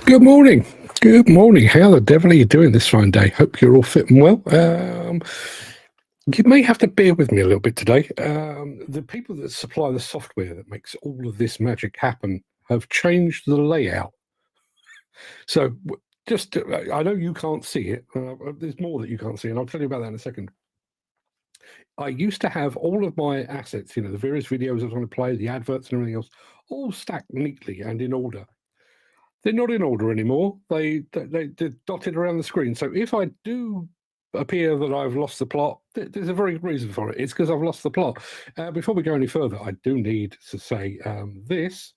Good morning. Good morning. How the devil are you doing this fine day? Hope you're all fit and well. You may have to bear with me a little bit today. The people that supply the software that makes all of this magic happen have changed the layout. So just, I know you can't see it. There's more that you can't see, and I'll tell you about that in a second. I used to have all of my assets, the various videos I was going to play, the adverts and everything else, all stacked neatly and in order. They're not in order anymore. They're dotted around the screen. So if I do appear that I've lost the plot, there's a very good reason for it. It's because I've lost the plot. Before we go any further, I do need to say this.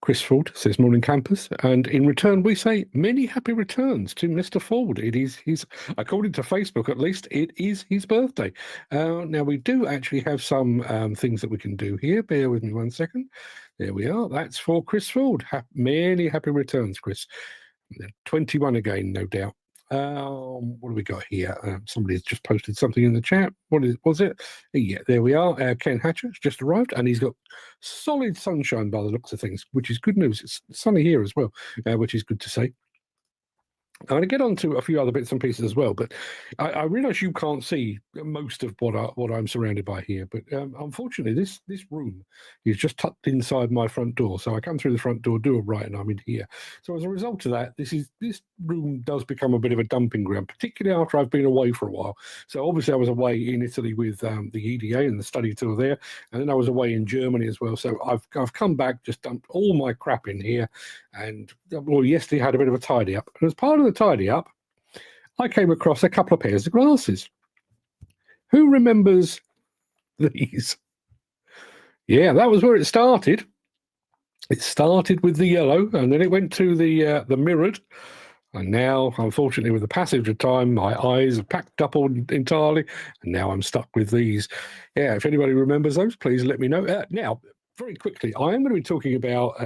Chris Ford says, morning campers. And in return, we say many happy returns to Mr. Ford. It is his, according to Facebook at least, it is his birthday. Now, we do actually have some things that we can do here. Bear with me one second. There we are. That's for Chris Ford. Many happy returns, Chris. 21 again, no doubt. What do we got here? Somebody's just posted something in the chat. Was it? Yeah, there we are. Ken Hatcher's just arrived, and he's got solid sunshine by the looks of things, which is good news. It's sunny here as well, which is good to see. I'm going to get on to a few other bits and pieces as well, but I realise you can't see most of what I'm surrounded by here. But unfortunately, this room is just tucked inside my front door. So I come through the front door, do a right, and I'm in here. So as a result of that, this room does become a bit of a dumping ground, particularly after I've been away for a while. So obviously, I was away in Italy with the EDA and the study tour there, and then I was away in Germany as well. So I've come back, just dumped all my crap in here, and yesterday I had a bit of a tidy up. And as part of the tidy up, I came across a couple of pairs of glasses. Who remembers these? Yeah, that was where it started. It started with the yellow, and then it went to the mirrored. And now, unfortunately, with the passage of time, my eyes have packed up entirely, and now I'm stuck with these. Yeah, if anybody remembers those, please let me know. Now, very quickly, I am going to be talking about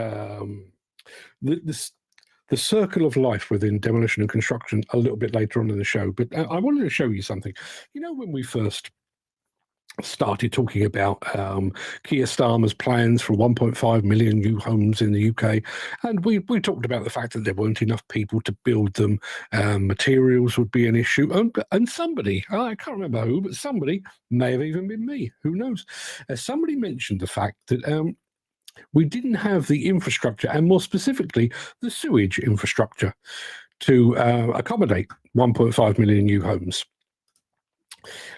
the circle of life within demolition and construction a little bit later on in the show. But I wanted to show you something. When we first started talking about Keir Starmer's plans for 1.5 million new homes in the UK, and we talked about the fact that there weren't enough people to build them, materials would be an issue, and somebody, I can't remember who, but somebody, may have even been me, who knows, somebody mentioned the fact that we didn't have the infrastructure, and more specifically, the sewage infrastructure to accommodate 1.5 million new homes.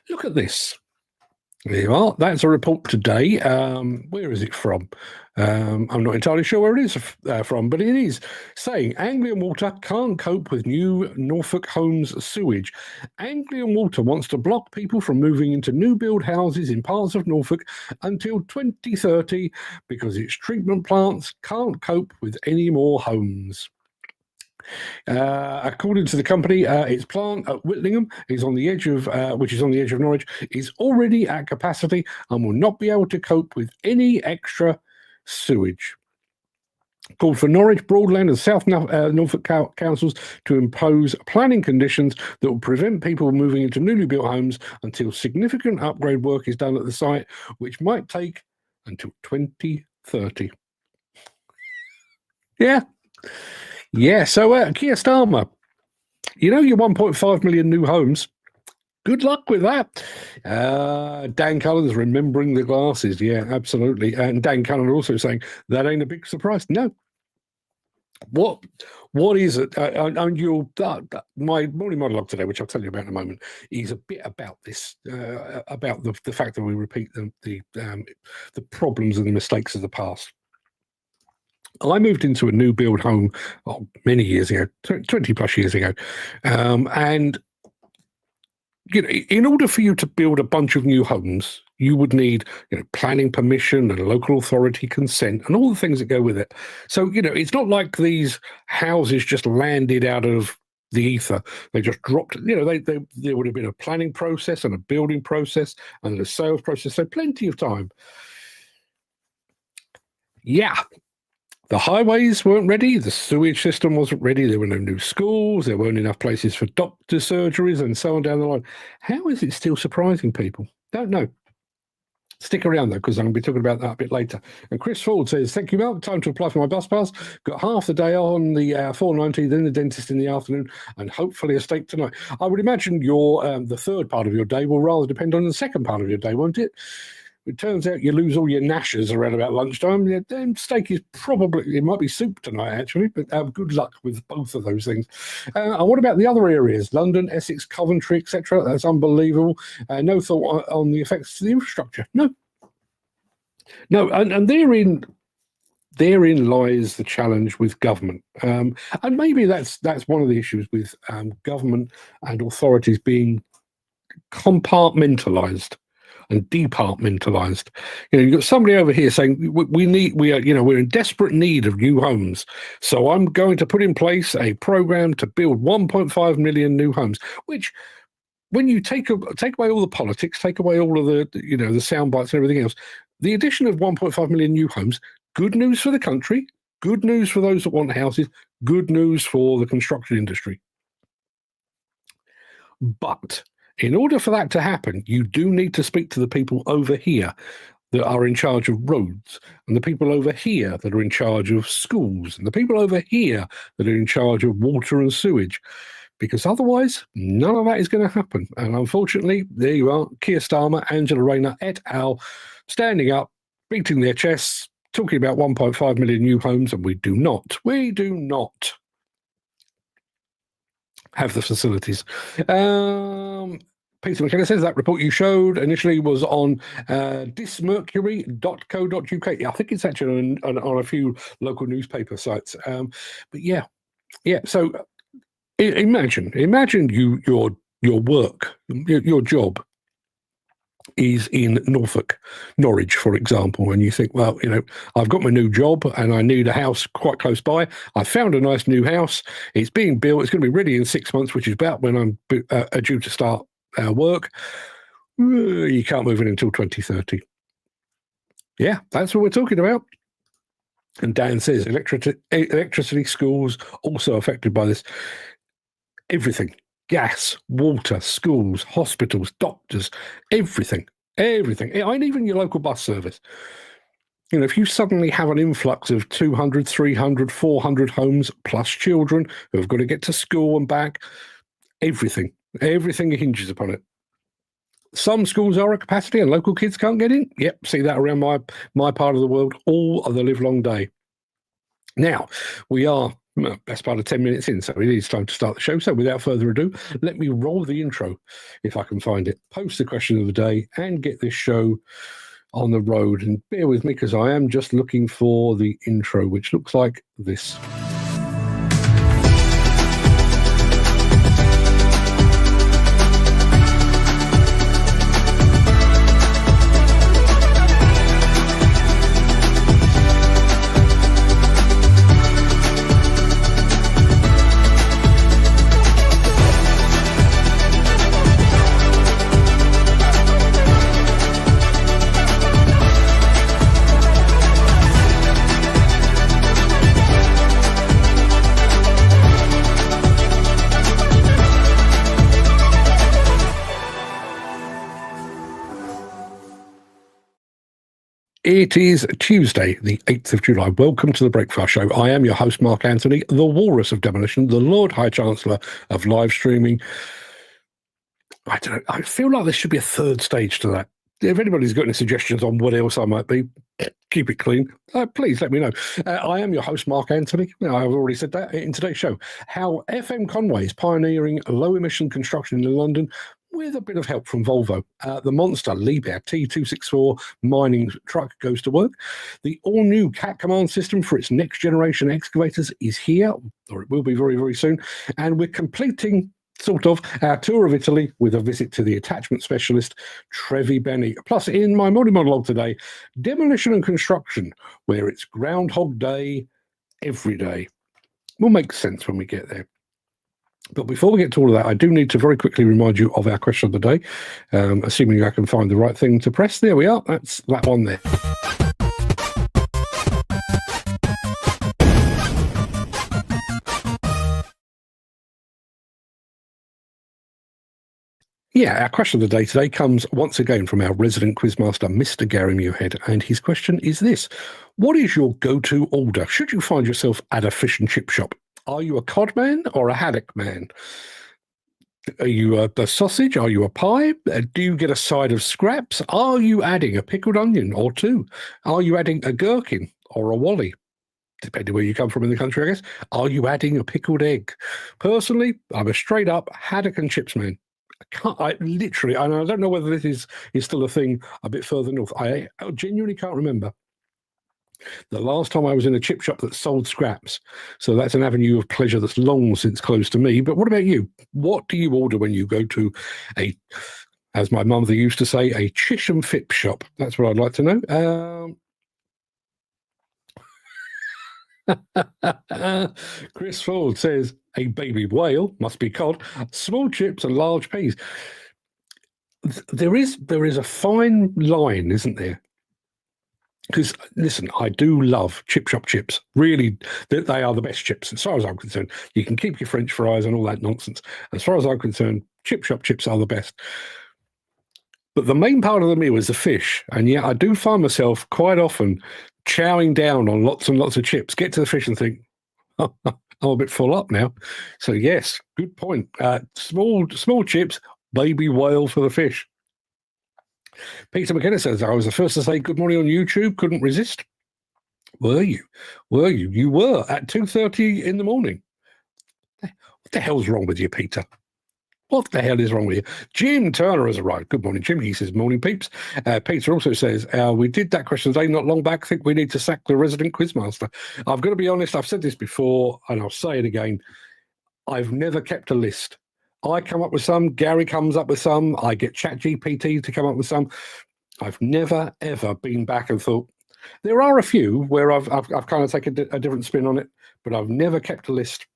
Look at this. There you are. That's a report today. Where is it from? I'm not entirely sure where it is from, but it is saying Anglian Water can't cope with new Norfolk homes sewage. Anglian Water wants to block people from moving into new build houses in parts of Norfolk until 2030 because its treatment plants can't cope with any more homes. According to the company, its plant at Whitlingham is on the edge of, which is on the edge of Norwich, is already at capacity and will not be able to cope with any extra sewage. Called for Norwich, Broadland and South Norfolk councils to impose planning conditions that will prevent people moving into newly built homes until significant upgrade work is done at the site, which might take until 2030. Yeah, so Keir Starmer, your 1.5 million new homes, good luck with that. Dan Cullen's remembering the glasses. Yeah, absolutely. And Dan Cullen also saying, that ain't a big surprise. No. What is it? My morning monologue today, which I'll tell you about in a moment, is a bit about this, about the fact that we repeat the problems and the mistakes of the past. I moved into a new build home many years ago, 20 plus years ago. And, in order for you to build a bunch of new homes, you would need planning permission and local authority consent and all the things that go with it. So, it's not like these houses just landed out of the ether. They just dropped, there would have been a planning process and a building process and a sales process. So plenty of time. Yeah. The highways weren't ready, the sewage system wasn't ready, there were no new schools, there weren't enough places for doctor surgeries and so on down the line. How is it still surprising people? Don't know. Stick around, though, because I'm going to be talking about that a bit later. And Chris Ford says, thank you, Mark. Time to apply for my bus pass. Got half the day on the 490, then the dentist in the afternoon, and hopefully a steak tonight. I would imagine your the third part of your day will rather depend on the second part of your day, won't it? It turns out you lose all your gnashers around about lunchtime. Yeah, then steak is probably, it might be soup tonight, actually, but good luck with both of those things. And what about the other areas? London, Essex, Coventry, etc.? That's unbelievable. No thought on the effects to the infrastructure. No, and therein lies the challenge with government. And maybe that's one of the issues with government and authorities being compartmentalized and departmentalized. You've got somebody over here saying we're in desperate need of new homes, so I'm going to put in place a program to build 1.5 million new homes. Which, when you take away all the politics, take away all of the sound bites and everything else, the addition of 1.5 million new homes, good news for the country, good news for those that want houses, good news for the construction industry. But in order for that to happen, you do need to speak to the people over here that are in charge of roads, and the people over here that are in charge of schools, and the people over here that are in charge of water and sewage, because otherwise none of that is going to happen. And unfortunately, there you are, Keir Starmer, Angela Rayner et al. Standing up, beating their chests, talking about 1.5 million new homes, and we do not have the facilities. Peter McKenna says that report you showed initially was on dismercury.co.uk. I think it's actually on a few local newspaper sites. But yeah. So imagine your work, your job is in Norwich, for example, and you think, well, I've got my new job and I need a house quite close by. I found a nice new house. It's being built. It's going to be ready in 6 months, which is about when I'm due to start work. You can't move in until 2030. Yeah, that's what we're talking about. And Dan says electricity, schools also affected by this. Everything. Gas, water, schools, hospitals, doctors, everything, and even your local bus service. If you suddenly have an influx of 200, 300, 400 homes plus children who have got to get to school and back, everything hinges upon it. Some schools are at capacity and local kids can't get in. Yep, see that around my part of the world all of the live long day. Now, we are best part of 10 minutes in, so it is time to start the show. So without further ado, let me roll the intro, if I can find it, post the question of the day, and get this show on the road. And bear with me, because I am just looking for the intro, which looks like this. It is Tuesday, the 8th of July. Welcome to the Breakfast Show. I am your host, Mark Anthony, the Walrus of Demolition, the Lord High Chancellor of live streaming. I don't know. I feel like there should be a third stage to that. If anybody's got any suggestions on what else I might be, keep it clean. Please let me know. I am your host, Mark Anthony. I've already said that in today's show. How FM Conway is pioneering low-emission construction in London with a bit of help from Volvo. The monster Liebherr T 264 mining truck goes to work. The all-new CAT command system for its next-generation excavators is here, or it will be very, very soon. And we're completing sort of our tour of Italy with a visit to the attachment specialist TreviBenne. Plus, in my morning monologue today, demolition and construction, where it's Groundhog Day every day. Will make sense when we get there. But before we get to all of that, I do need to very quickly remind you of our question of the day, assuming I can find the right thing to press. There we are. That's that one there. Yeah, our question of the day today comes once again from our resident quizmaster, Mr. Gary Muirhead, and his question is this. What is your go-to order should you find yourself at a fish and chip shop? Are you a cod man or a haddock man? Are you a sausage? Are you a pie? Do you get a side of scraps? Are you adding a pickled onion or two? Are you adding a gherkin or a wally? Depending where you come from in the country, I guess. Are you adding a pickled egg? Personally, I'm a straight up haddock and chips man. I literally, and I don't know whether this is still a thing a bit further north. I genuinely can't remember the last time I was in a chip shop that sold scraps. So that's an avenue of pleasure that's long since closed to me. But what about you? What do you order when you go to a, as my mother used to say, a chish and fip shop? That's what I'd like to know. Chris Ford says a baby whale must be cod, small chips and large peas. There is a fine line, isn't there? Because listen, I do love chip shop chips. Really, they are the best chips as far as I'm concerned. You can keep your French fries and all that nonsense. As far as I'm concerned, chip shop chips are the best. But the main part of the meal is the fish, and yeah, I do find myself quite often chowing down on lots and lots of chips. Get to the fish and think, oh, I'm a bit full up now. So yes, good point. Small chips, baby whale for the fish. Peter McKenna says, I was the first to say good morning on YouTube. Couldn't resist. Were you? You were at 2:30 in the morning. What the hell's wrong with you, Peter? What the hell is wrong with you? Jim Turner has arrived. Good morning, Jim. He says, morning, peeps. Peter also says, we did that question today not long back. I think we need to sack the resident quizmaster. I've got to be honest. I've said this before, and I'll say it again. I've never kept a list. I come up with some, Gary comes up with some, I get ChatGPT to come up with some. I've never, ever been back and thought, there are a few where I've kind of taken a different spin on it, but I've never kept a list.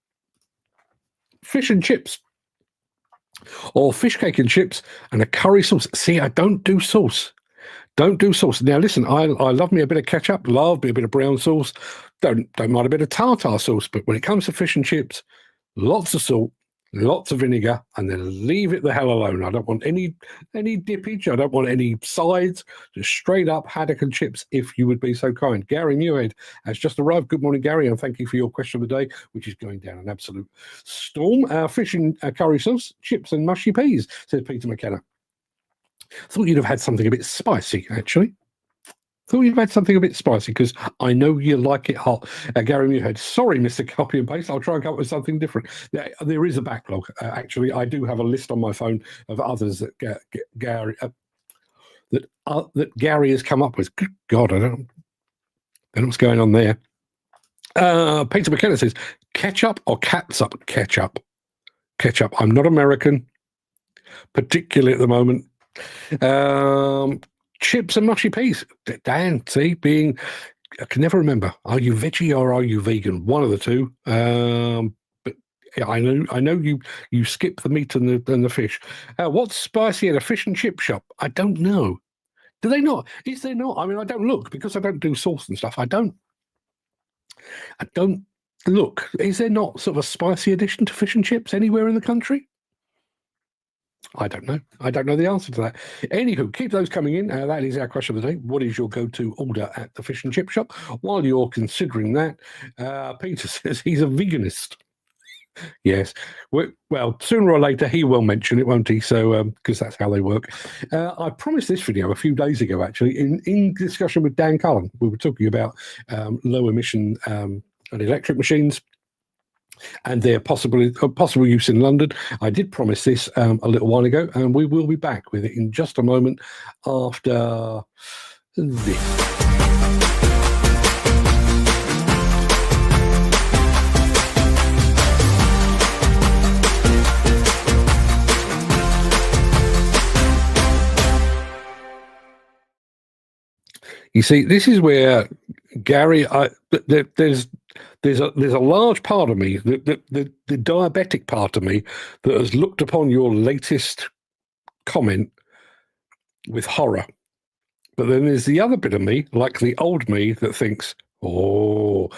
Fish and chips, or fish cake and chips, and a curry sauce. See, I don't do sauce. Don't do sauce. Now, listen, I love me a bit of ketchup, love me a bit of brown sauce, don't mind a bit of tartar sauce, but when it comes to fish and chips, lots of salt, lots of vinegar, and then leave it the hell alone. I don't want any dippage. I don't want any sides. Just straight up haddock and chips, if you would be so kind. Gary Muirhead has just arrived. Good morning, Gary, and thank you for your question of the day, which is going down an absolute storm. Fish and curry sauce, chips and mushy peas, says Peter McKenna. Thought you'd have had something a bit spicy, actually. Thought you'd had something a bit spicy because I know you like it hot. Gary Muirhead, sorry, Mr. Copy and Paste. I'll try and come up with something different. There is a backlog. Actually, I do have a list on my phone of others that Gary that Gary has come up with. Good God, I don't know what's going on there. Peter McKenna says ketchup or catsup. Ketchup. I'm not American, particularly at the moment. Chips and mushy peas. Dan, see, I can never remember. Are you veggie or are you vegan? One of the two. But yeah, I know you skip the meat and the fish. What's spicy at a fish and chip shop? I don't know. Do they not? Is there not? I mean, I don't look because I don't do sauce and stuff. I don't look. Is there not sort of a spicy addition to fish and chips anywhere in the country? I don't know. I don't know the answer to that. Anywho, keep those coming in. That is our question of the day. What is your go-to order at the fish and chip shop? While you're considering that, Peter says he's a veganist. Yes. Well, sooner or later he will mention it, won't he? So, because that's how they work. I promised this video a few days ago, actually, in discussion with Dan Cullen. We were talking about low emission and electric machines and their possible use in London. I did promise this a little while ago, and we will be back with it in just a moment after this. You see, this is where Gary, there's a large part of me, the diabetic part of me, that has looked upon your latest comment with horror. But then there's the other bit of me, like the old me, that thinks, Oh,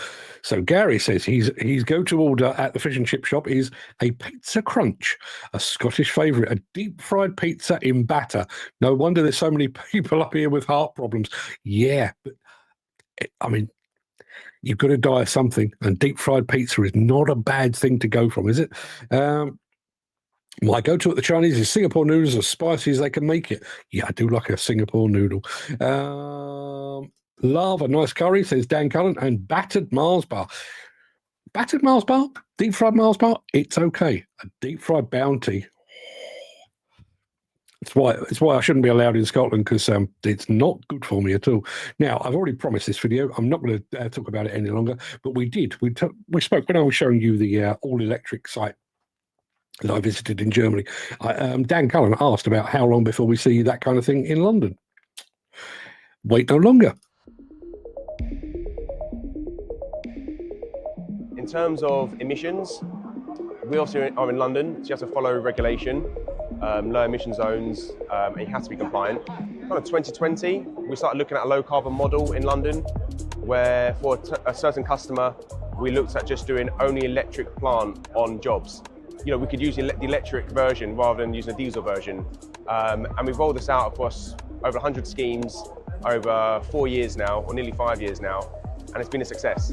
so Gary says his go-to order at the fish and chip shop is a pizza crunch, a Scottish favourite, a deep-fried pizza in batter. No wonder there's so many people up here with heart problems. Yeah, but I mean, you've got to die of something, and deep-fried pizza is not a bad thing to go from, is it? My go-to at the Chinese is Singapore noodles, as spicy as they can make it. Yeah, I do like a Singapore noodle. Love a nice curry, says Dan Cullen, and battered Mars bar. Battered Mars bar? Deep-fried Mars bar? It's okay. A deep-fried Bounty. It's why I shouldn't be allowed in Scotland, because it's not good for me at all. Now, I've already promised this video. I'm not going to talk about it any longer, but we spoke when I was showing you the all-electric site that I visited in Germany. Dan Cullen asked about how long before we see that kind of thing in London. Wait no longer. In terms of emissions, we also are in London, so you have to follow regulation, low emission zones, and you have to be compliant. Kind of 2020, we started looking at a low carbon model in London, where for a certain customer, we looked at just doing only electric plant on jobs. You know, we could use the electric version rather than using a diesel version. And we've rolled this out across over 100 schemes over 4 years now, or nearly 5 years now, and it's been a success.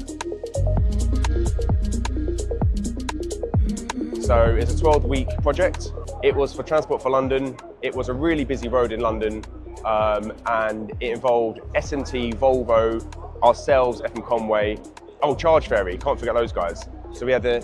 So it's a 12-week project. It was for Transport for London. It was a really busy road in London, and it involved S&T, Volvo, ourselves, FM Conway, Charge Ferry, can't forget those guys. So we had the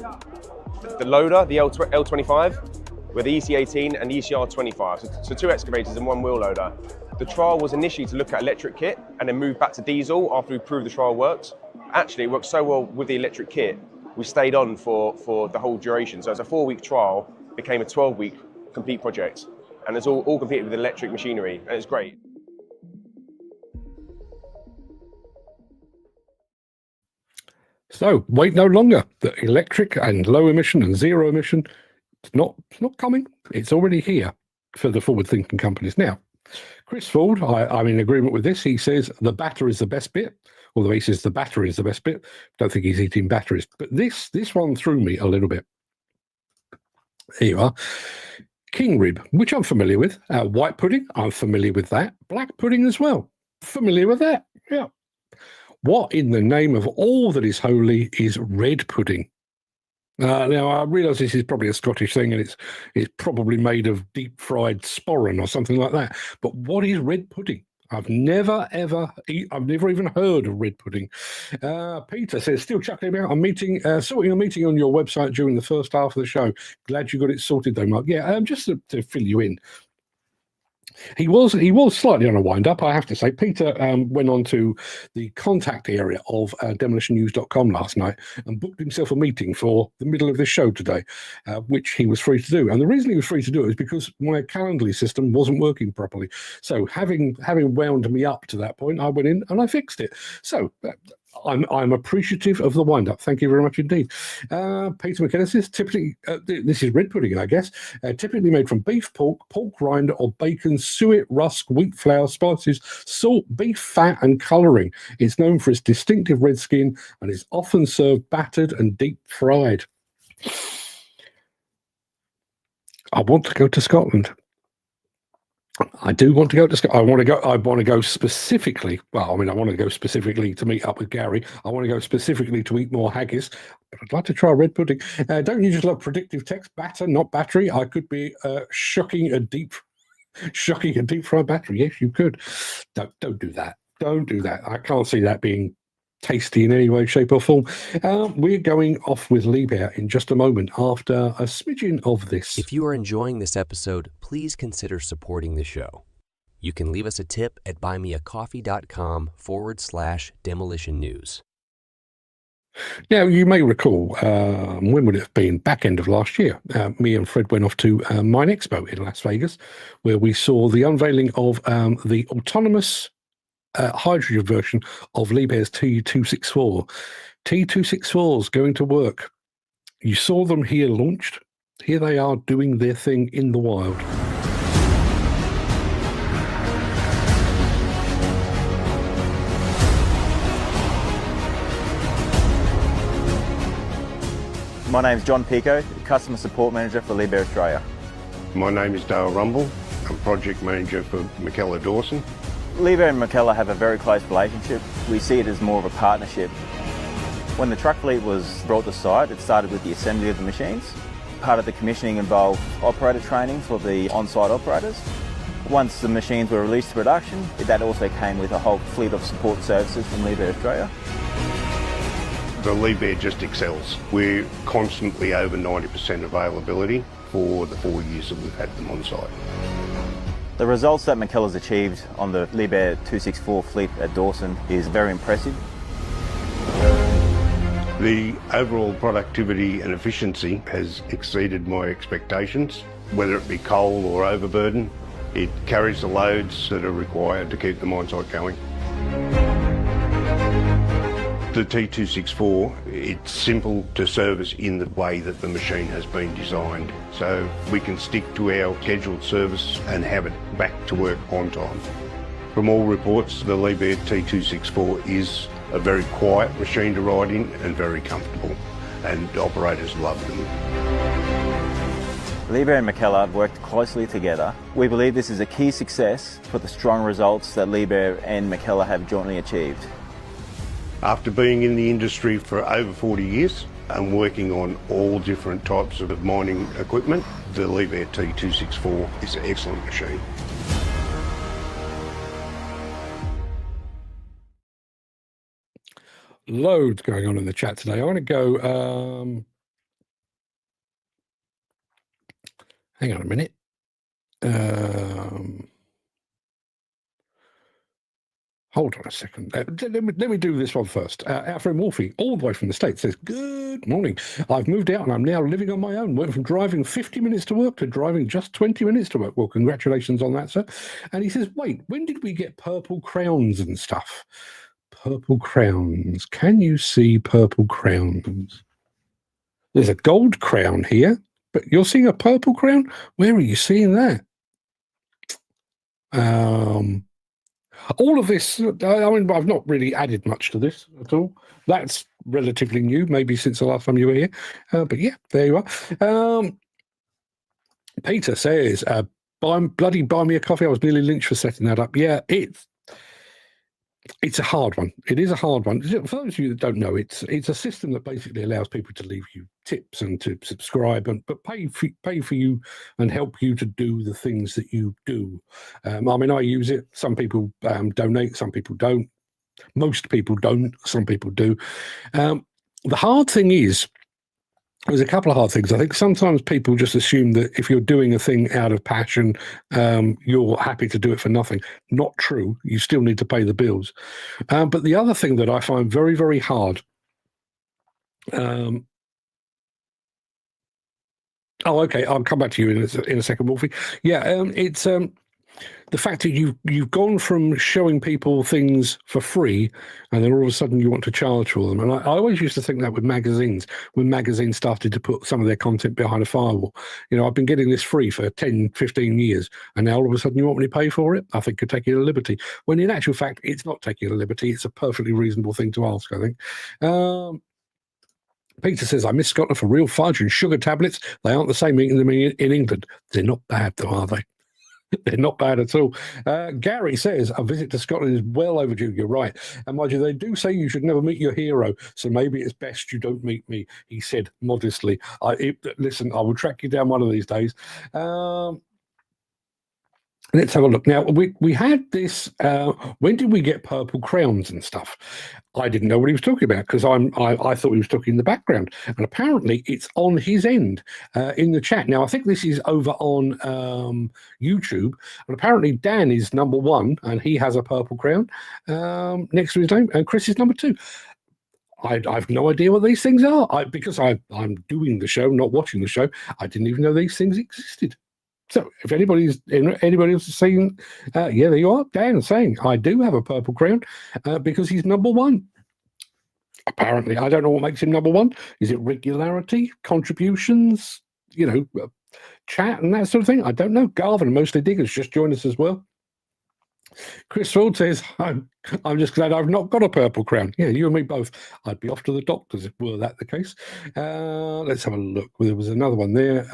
loader, the L25, with the EC18 and the ECR25, so 2 excavators and 1 wheel loader. The trial was initially to look at electric kit and then move back to diesel after we proved the trial worked. Actually, it worked so well with the electric kit, we stayed on for the whole duration. So it's a 4-week trial, became a 12-week complete project, and it's all completed with electric machinery, and it's great. So wait no longer. The electric and low emission and zero emission, it's not coming. It's already here for the forward-thinking companies. Now, Chris Ford, I'm in agreement with this. He says the batter is the best bit, although he says the battery is the best bit. Don't think he's eating batteries. But this one threw me a little bit. Here you are. King rib, which I'm familiar with. White pudding, I'm familiar with that. Black pudding as well. Familiar with that. Yeah. What in the name of all that is holy is red pudding? Now, I realise this is probably a Scottish thing, and it's probably made of deep-fried sporran or something like that. But what is red pudding? I've never even heard of red pudding. Peter says, still chuckling about sorting a meeting on your website during the first half of the show. Glad you got it sorted though, Mark. Yeah, just to fill you in. He was slightly on a wind-up, I have to say. Peter went on to the contact area of demolitionnews.com last night and booked himself a meeting for the middle of this show today, which he was free to do. And the reason he was free to do it is because my Calendly system wasn't working properly. So having wound me up to that point, I went in and I fixed it. So I'm appreciative of the wind-up. Thank you very much indeed. Peter McKenna says, typically, this is red pudding, I guess, typically made from beef, pork rind, or bacon, suet, rusk, wheat flour, spices, salt, beef fat, and colouring. It's known for its distinctive red skin and is often served battered and deep-fried. I want to go to Scotland. I do want to go to Scotland. I want to go specifically. Well, I mean, I want to go specifically to meet up with Gary. I want to go specifically to eat more haggis. But I'd like to try red pudding. Don't you just love predictive text? Batter, not battery. I could be shocking a deep fried battery. Yes, you could. Don't do that. Don't do that. I can't see that being tasty in any way, shape, or form. We're going off with Liebherr in just a moment after a smidgen of this. If you are enjoying this episode, please consider supporting the show. You can leave us a tip at buymeacoffee.com/demolition news. Now, you may recall, when would it have been? Back end of last year, me and Fred went off to Mine Expo in Las Vegas, where we saw the unveiling of the autonomous hydrogen version of Liebherr's T264. T264 is going to work. You saw them here launched. Here they are doing their thing in the wild. My name's John Pico, Customer Support Manager for Liebherr Australia. My name is Dale Rumble. I'm Project Manager for McKellar Dawson. Liebherr and McKellar have a very close relationship. We see it as more of a partnership. When the truck fleet was brought to site, it started with the assembly of the machines. Part of the commissioning involved operator training for the on-site operators. Once the machines were released to production, that also came with a whole fleet of support services from Liebherr Australia. The Liebherr just excels. We're constantly over 90% availability for the 4 years that we've had them on site. The results that McKellar's achieved on the Liebherr 264 fleet at Dawson is very impressive. The overall productivity and efficiency has exceeded my expectations, whether it be coal or overburden. It carries the loads that are required to keep the mine site going. The T264, it's simple to service in the way that the machine has been designed. So we can stick to our scheduled service and have it back to work on time. From all reports, the Liebherr T264 is a very quiet machine to ride in and very comfortable, and operators love them. Liebherr and McKellar have worked closely together. We believe this is a key success for the strong results that Liebherr and McKellar have jointly achieved. After being in the industry for over 40 years and working on all different types of mining equipment, the Liebherr T264 is an excellent machine. Loads going on in the chat today. I want to go... hang on a minute. Hold on a second. Let me do this one first. Our friend Wolfie, all the way from the States, says, "Good morning. I've moved out and I'm now living on my own. Went from driving 50 minutes to work to driving just 20 minutes to work." Well, congratulations on that, sir. And he says, "Wait, when did we get purple crowns and stuff?" Purple crowns. Can you see purple crowns? There's a gold crown here, but you're seeing a purple crown? Where are you seeing that? All of this, I mean, I've not really added much to this at all. That's relatively new, maybe since the last time you were here. But yeah, there you are. Peter says, buy me a coffee. I was nearly lynched for setting that up. Yeah, it's a hard one. It is a hard one. For those of you that don't know, it's a system that basically allows people to leave you tips and to subscribe, but pay for you and help you to do the things that you do. I mean, I use it. Some people donate, some people don't. Most people don't. Some people do. The hard thing is, there's a couple of hard things. I think sometimes people just assume that if you're doing a thing out of passion, you're happy to do it for nothing. Not true. You still need to pay the bills. But the other thing that I find very, very hard. Oh, okay. I'll come back to you in a second, Wolfie. Yeah, it's the fact that you've gone from showing people things for free and then all of a sudden you want to charge for them. And I always used to think that with magazines, when magazines started to put some of their content behind a firewall. You know, I've been getting this free for 10, 15 years, and now all of a sudden you want me to pay for it? I think you're taking a liberty. When in actual fact, it's not taking a liberty. It's a perfectly reasonable thing to ask, I think. Peter says, "I miss Scotland for real fudge and sugar tablets. They aren't the same eating them in England." They're not bad though, are they? They're not bad at all. Gary says, "A visit to Scotland is well overdue." You're right. And mind you, they do say you should never meet your hero, so maybe it's best you don't meet me, he said modestly. Listen, I will track you down one of these days. Let's have a look. Now, we had this, when did we get purple crowns and stuff? I didn't know what he was talking about because I thought he was talking in the background. And apparently it's on his end in the chat. Now, I think this is over on YouTube. And apparently Dan is number 1 and he has a purple crown next to his name. And Chris is number 2. I've no idea what these things are. Because I'm doing the show, not watching the show, I didn't even know these things existed. So if anybody else is saying, yeah, there you are, Dan saying, I do have a purple crown because he's number 1. Apparently, I don't know what makes him number 1. Is it regularity, contributions, chat and that sort of thing? I don't know. Garvin, mostly diggers, just joined us as well. Chris Ford says, I'm just glad I've not got a purple crown. Yeah, you and me both. I'd be off to the doctors if were that the case. Let's have a look. There was another one there.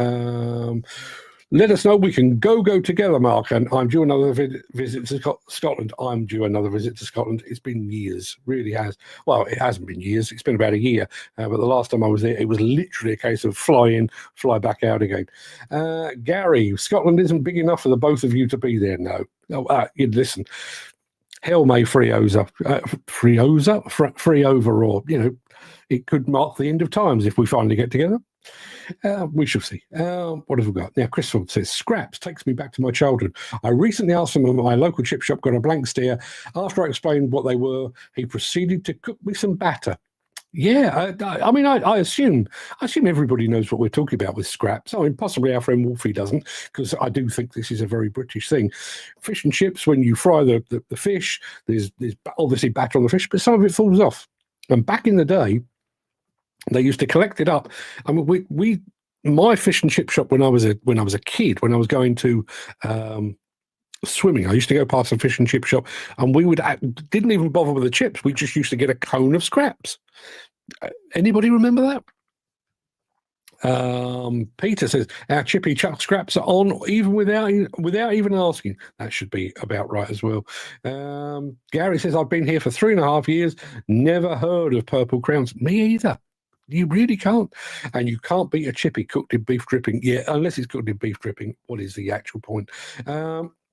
Let us know. We can go together, Mark. And I'm due another visit to Scotland. I'm due another visit to Scotland. It's been years, really has. Well, it hasn't been years. It's been about a year. But the last time I was there, it was literally a case of fly in, fly back out again. Gary, Scotland isn't big enough for the both of you to be there. No. Listen. Hell may free over, or it could mark the end of times if we finally get together. We shall see. What have we got? Now, Chris Ford says, scraps takes me back to my childhood. I recently asked him at my local chip shop, got a blank stare. After I explained what they were, he proceeded to cook me some batter. Yeah, I assume everybody knows what we're talking about with scraps. I mean, possibly our friend Wolfie doesn't, because I do think this is a very British thing. Fish and chips, when you fry the fish, there's obviously batter on the fish, but some of it falls off. And back in the day, they used to collect it up. I mean, my fish and chip shop when I was a kid, when I was going to swimming, I used to go past a fish and chip shop, and we didn't even bother with the chips. We just used to get a cone of scraps. Anybody remember that? Peter says our chippy chuck scraps are on even without even asking. That should be about right as well. Gary says I've been here for 3.5 years, never heard of purple crowns. Me either. You really can't. And you can't beat a chippy cooked in beef dripping. Yeah, unless it's cooked in beef dripping. What is the actual point?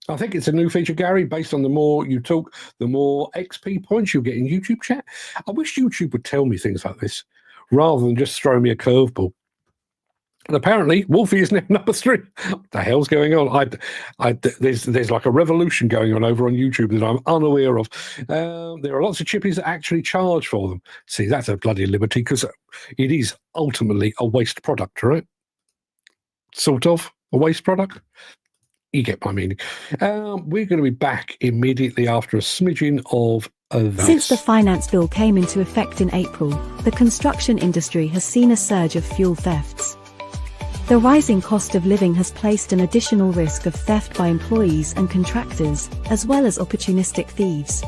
I think it's a new feature, Gary, based on the more you talk, the more XP points you'll get in YouTube chat. I wish YouTube would tell me things like this rather than just throw me a curveball. And apparently, Wolfie is now number 3. What the hell's going on? There's like a revolution going on over on YouTube that I'm unaware of. There are lots of chippies that actually charge for them. See, that's a bloody liberty, because it is ultimately a waste product, right? Sort of a waste product. You get my meaning. We're going to be back immediately after a smidgen of this. Since the finance bill came into effect in April, the construction industry has seen a surge of fuel thefts. The rising cost of living has placed an additional risk of theft by employees and contractors, as well as opportunistic thieves.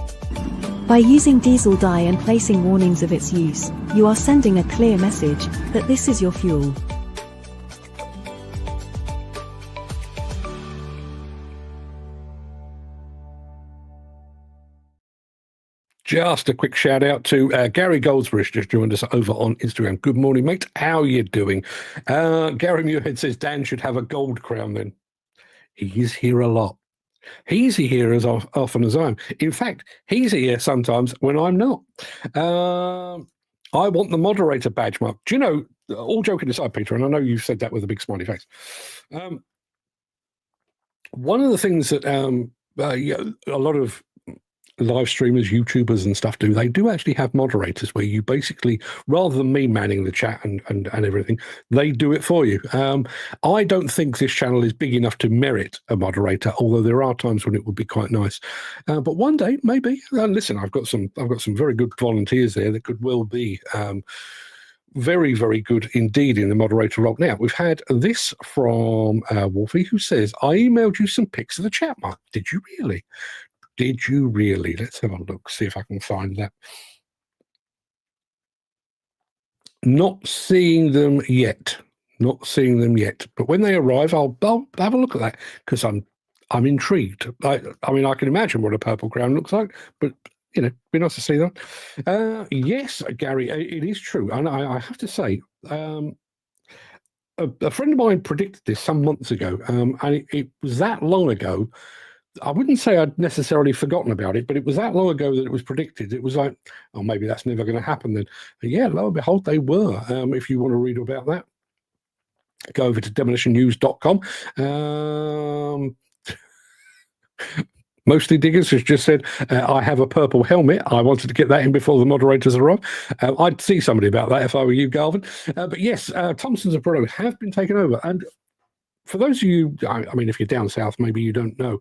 By using diesel dye and placing warnings of its use, you are sending a clear message that this is your fuel. Just a quick shout out to Gary Goldsbridge, just joined us over on Instagram. Good morning, mate. How are you doing? Gary Muirhead says Dan should have a gold crown then. He's here a lot. He's here as often as I am. In fact, he's here sometimes when I'm not. I want the moderator badge, Mark. Do you know, all joking aside, Peter, and I know you've said that with a big smiley face. One of the things that a lot of live streamers, YouTubers and stuff they do actually have moderators where you basically, rather than me manning the chat and everything, they do it for you. I don't think this channel is big enough to merit a moderator, although there are times when it would be quite nice. But one day, maybe. Listen, I've got some very good volunteers there that could well be very, very good indeed in the moderator role. Now, we've had this from Wolfie, who says, I emailed you some pics of the chat, Mark. Did you really? Did you really? Let's have a look, see if I can find that. Not seeing them yet. But when they arrive, I'll have a look at that, because I'm intrigued. I mean, I can imagine what a purple crown looks like, but be nice to see that. Yes, Gary, it is true, and I have to say, a friend of mine predicted this some months ago, and it was that long ago. I wouldn't say I'd necessarily forgotten about it, but it was that long ago that it was predicted. It was like, oh, maybe that's never going to happen then. And yeah, lo and behold, they were. If you want to read about that, go over to demolitionnews.com. Mostly Diggers has just said, I have a purple helmet. I wanted to get that in before the moderators arrive. I'd see somebody about that if I were you, Galvin. But yes, Thompson's and Brother have been taken over. And for those of you, I mean, if you're down south, maybe you don't know,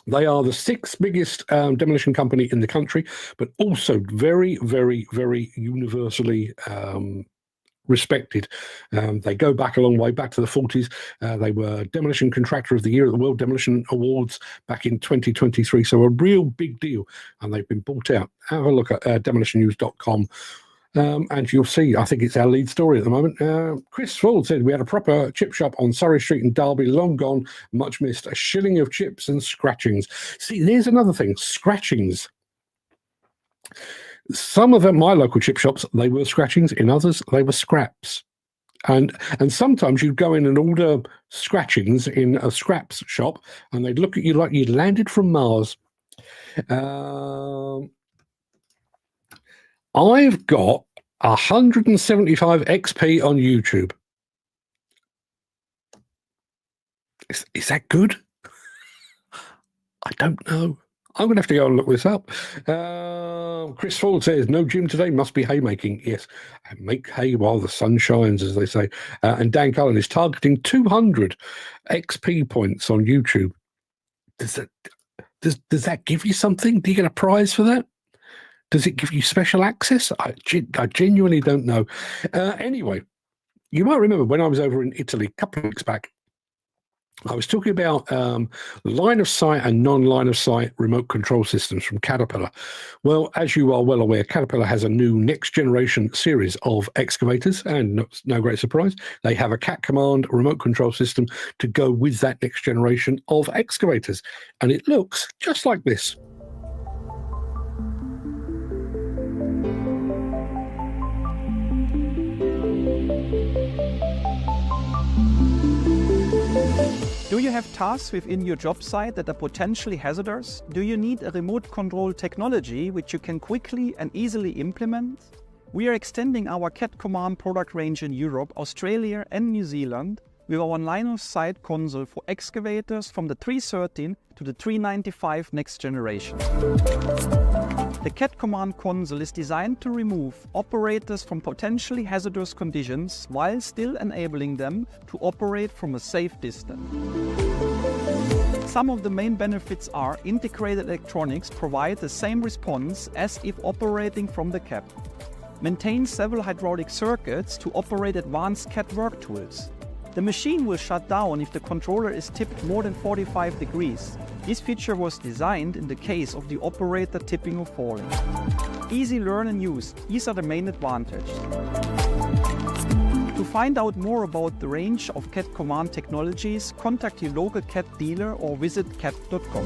they are the 6th biggest demolition company in the country, but also very, very, very universally respected. They go back a long way, back to the 40s. They were Demolition Contractor of the Year at the World Demolition Awards back in 2023. So a real big deal. And they've been bought out. Have a look at demolitionnews.com. And you'll see, I think it's our lead story at the moment. Chris Ford said we had a proper chip shop on Surrey Street in Derby, long gone, much missed. A shilling of chips and scratchings. See, there's another thing, scratchings. Some of them, my local chip shops, they were scratchings. In others, they were scraps. And sometimes you'd go in and order scratchings in a scraps shop, and they'd look at you like you'd landed from Mars. I've got 175 XP on YouTube. Is that good? I don't know. I'm going to have to go and look this up. Chris Ford says, no gym today, must be haymaking. Yes, make hay while the sun shines, as they say. And Dan Cullen is targeting 200 XP points on YouTube. Does that give you something? Do you get a prize for that? Does it give you special access? I genuinely don't know. Anyway, you might remember when I was over in Italy a couple of weeks back, I was talking about line of sight and non-line of sight remote control systems from Caterpillar. Well, as you are well aware, Caterpillar has a new next generation series of excavators, and no great surprise, they have a Cat Command remote control system to go with that next generation of excavators. And it looks just like this. Do you have tasks within your job site that are potentially hazardous? Do you need a remote control technology which you can quickly and easily implement? We are extending our Cat Command product range in Europe, Australia and New Zealand with our line-of-sight console for excavators from the 313 to the 395 next generation. The Cat Command console is designed to remove operators from potentially hazardous conditions while still enabling them to operate from a safe distance. Some of the main benefits are integrated electronics provide the same response as if operating from the cab. Maintain several hydraulic circuits to operate advanced CAD work tools. The machine will shut down if the controller is tipped more than 45 degrees. This feature was designed in the case of the operator tipping or falling. Easy learn and use, these are the main advantages. To find out more about the range of Cat Command technologies, contact your local Cat dealer or visit cat.com.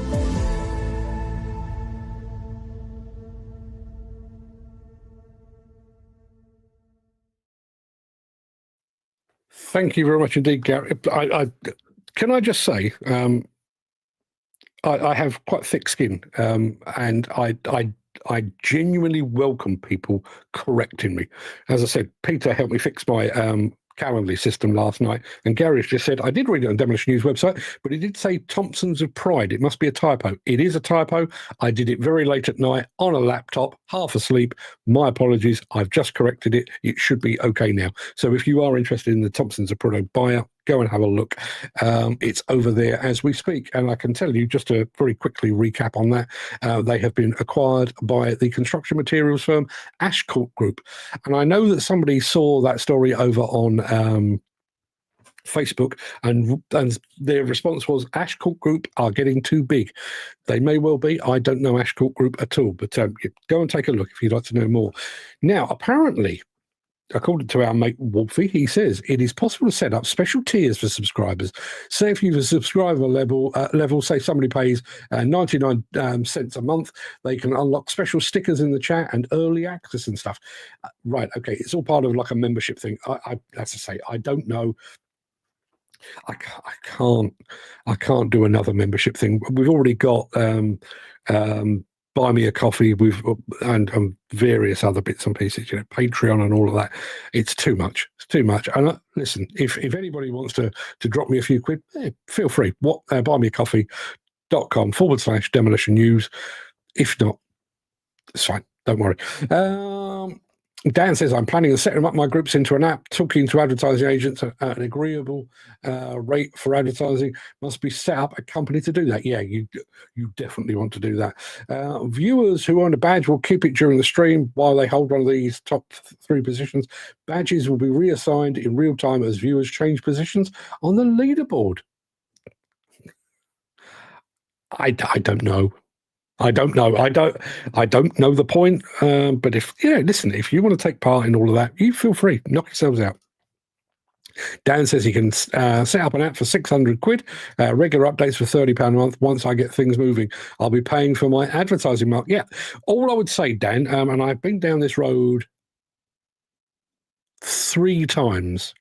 Thank you very much indeed, Gary. Can I just say, I have quite thick skin, and I genuinely welcome people correcting me. As I said, Peter helped me fix my Calendly system last night, and Gary's just said, I did read it on Demolition News website, but it did say Thompsons of Pride. It must be a typo. It is a typo. I did it very late at night on a laptop, half asleep. My apologies. I've just corrected it. It should be okay now. So if you are interested in the Thompsons of Pride buyer, go and have a look. It's over there as we speak. And I can tell you, just to very quickly recap on that, they have been acquired by the construction materials firm Ashcourt Group. And I know that somebody saw that story over on Facebook, and their response was, Ashcourt Group are getting too big. They may well be. I don't know Ashcourt Group at all, but go and take a look if you'd like to know more. Now, apparently, according to our mate Wolfie, he says it is possible to set up special tiers for subscribers. Say if you have a subscriber level, say somebody pays 99 cents a month, they can unlock special stickers in the chat and early access and stuff. Right, okay, it's all part of like a membership thing. I as I say, I don't know. I can't do another membership thing. We've already got Buy Me a Coffee and various other bits and pieces, Patreon and all of that. It's too much. It's too much. And listen, if anybody wants to drop me a few quid, feel free. buymeacoffee.com/demolition news. If not, it's fine. Don't worry. Dan says, I'm planning on setting up my groups into an app, talking to advertising agents at an agreeable rate for advertising. Must be set up a company to do that. Yeah, you definitely want to do that. Viewers who own a badge will keep it during the stream while they hold one of these top 3 positions. Badges will be reassigned in real time as viewers change positions on the leaderboard. I don't know. I don't know the point. But if you want to take part in all of that, you feel free. Knock yourselves out. Dan says he can set up an app for 600 quid, regular updates for £30 a month. Once I get things moving, I'll be paying for my advertising mark. Yeah. All I would say, Dan, and I've been down this road 3 times.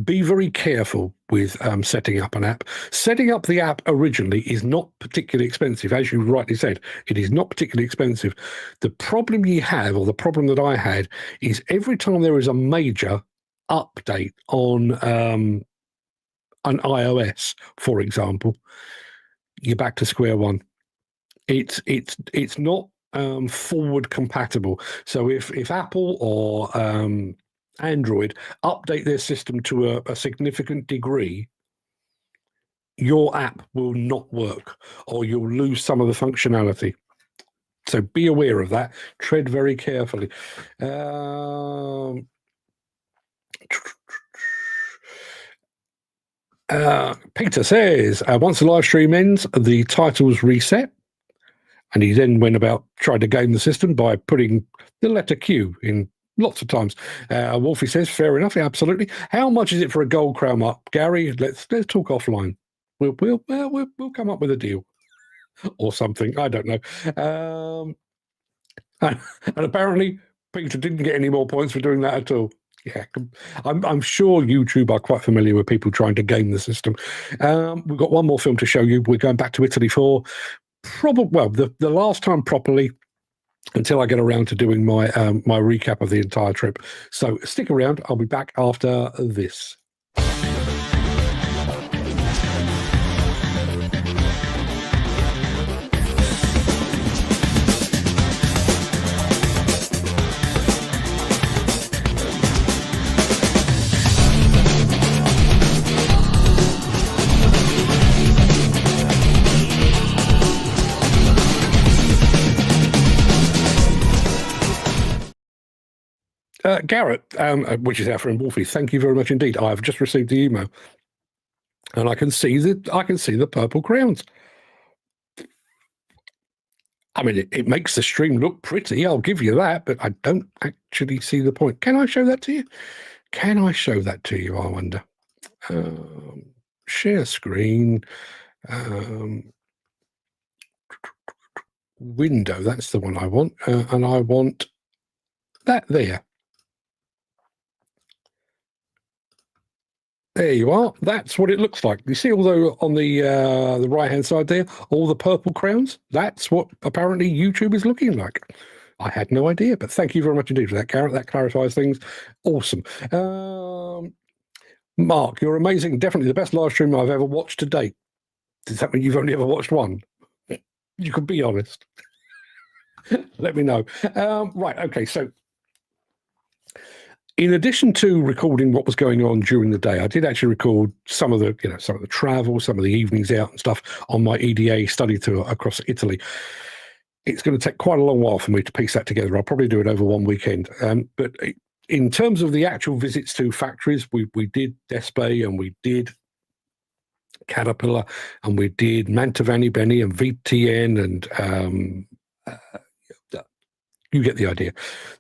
Be very careful with setting up an app. Setting up the app originally is not particularly expensive. As you rightly said, it is not particularly expensive. The problem you have, or the problem that I had, is every time there is a major update on an iOS, for example, you're back to square one. It's not forward compatible. So if Apple or Android update their system to a significant degree, your app will not work, or you'll lose some of the functionality. So be aware of that. Tread very carefully. Peter says, once the live stream ends, the title's reset. And he then went about trying to game the system by putting the letter Q in lots of times. Wolfie says, fair enough, absolutely. How much is it for a gold crown up, Gary? Let's talk offline. We'll come up with a deal or something. I don't know. And apparently, Peter didn't get any more points for doing that at all. Yeah, I'm sure YouTube are quite familiar with people trying to game the system. We've got one more film to show you. We're going back to Italy for the last time properly, until I get around to doing my my recap of the entire trip. So stick around. I'll be back after this. Garrett, which is our friend Wolfie, thank you very much indeed. I've just received the email, and I can see the purple crowns. I mean, it makes the stream look pretty. I'll give you that, but I don't actually see the point. Can I show that to you? Can I show that to you? I wonder. Share screen. Window. That's the one I want, and I want that there. There you are. That's what it looks like. You see, although on the right-hand side there, all the purple crowns, that's what apparently YouTube is looking like. I had no idea, but thank you very much indeed for that, Garrett. That clarifies things. Awesome. Mark, you're amazing. Definitely the best live stream I've ever watched to date. Does that mean you've only ever watched one? You could be honest. Let me know. Right, okay, so in addition to recording what was going on during the day, I did actually record some of the travel, some of the evenings out and stuff on my EDA study tour across Italy. It's going to take quite a long while for me to piece that together. I'll probably do it over one weekend. But in terms of the actual visits to factories, we did Despe, and we did Caterpillar, and we did Mantovani Beni and VTN, and you get the idea.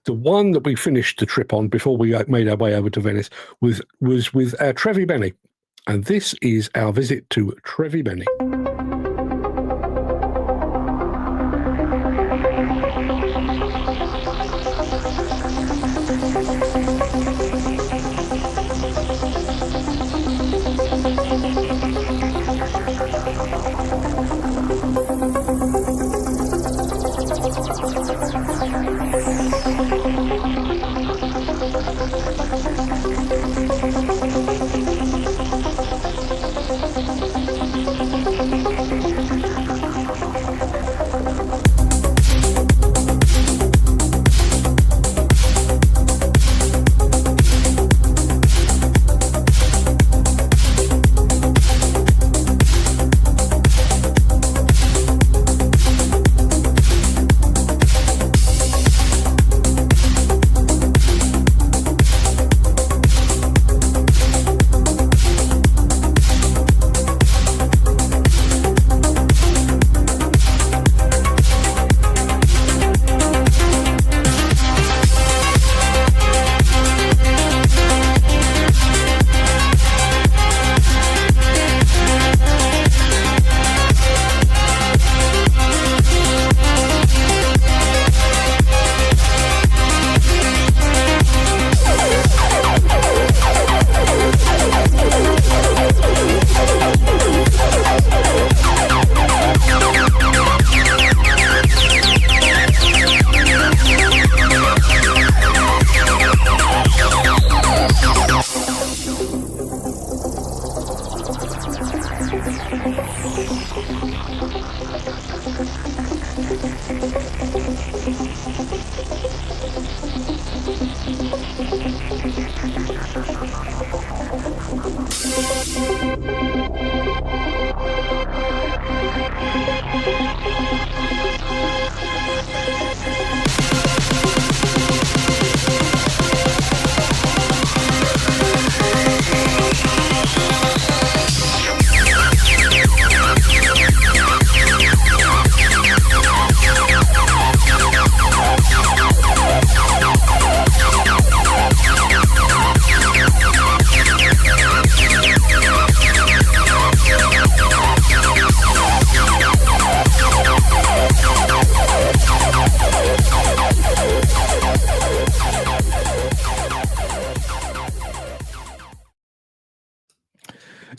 The one that we finished the trip on before we made our way over to Venice was with TreviBenne, and this is our visit to TreviBenne.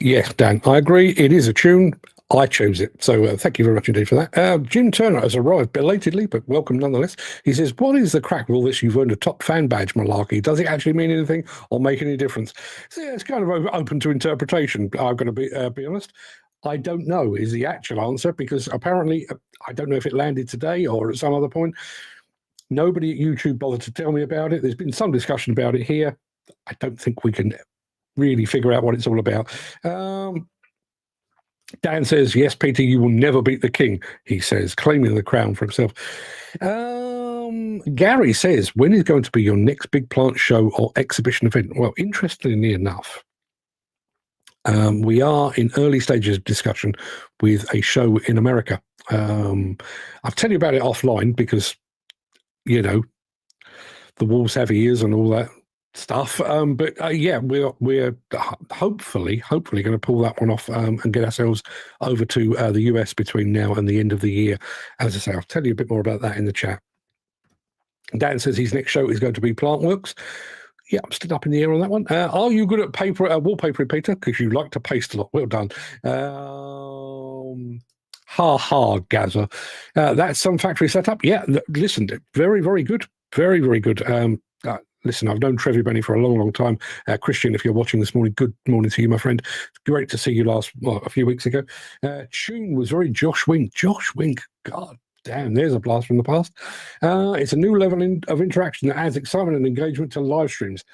Yes, Dan, I agree. It is a tune. I chose it. So thank you very much indeed for that. Jim Turner has arrived belatedly, but welcome nonetheless. He says, what is the crack with all this? You've earned a top fan badge malarkey. Does it actually mean anything or make any difference? So, yeah, it's kind of open to interpretation. I'm going to be honest. I don't know is the actual answer, because apparently, I don't know if it landed today or at some other point. Nobody at YouTube bothered to tell me about it. There's been some discussion about it here. I don't think we can really figure out what it's all about. Dan says, yes, Peter, you will never beat the king, he says, claiming the crown for himself. Gary says, when is going to be your next big plant show or exhibition event? Well, interestingly enough, we are in early stages of discussion with a show in America. I'll tell you about it offline because, you know, the wolves have ears and all that stuff. But yeah, we're hopefully going to pull that one off and get ourselves over to the US between now and the end of the year. As I say, I'll tell you a bit more about that in the chat. Dan says his next show is going to be Plantworks. Yeah, I'm still up in the air on that one. Are you good at wallpapering, Peter? Because you like to paste a lot. Well done. Gaza. That's some factory setup. Yeah, listen, very, very good. Very, very good. Listen, I've known TreviBenne for a long, long time. Christian, if you're watching this morning, good morning to you, my friend. It's great to see you a few weeks ago. Tune was very Josh Wink. Josh Wink, God damn, there's a blast from the past. It's a new level of interaction that adds excitement and engagement to live streams.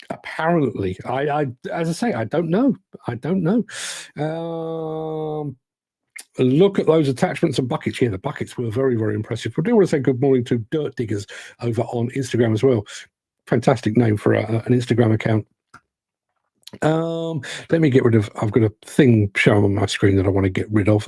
Apparently, as I say, I don't know. Look at those attachments and buckets. Yeah, the buckets were very, very impressive. I do want to say good morning to Dirt Diggers over on Instagram as well. Fantastic name for an Instagram account. Let me get rid of, I've got a thing showing on my screen that I want to get rid of.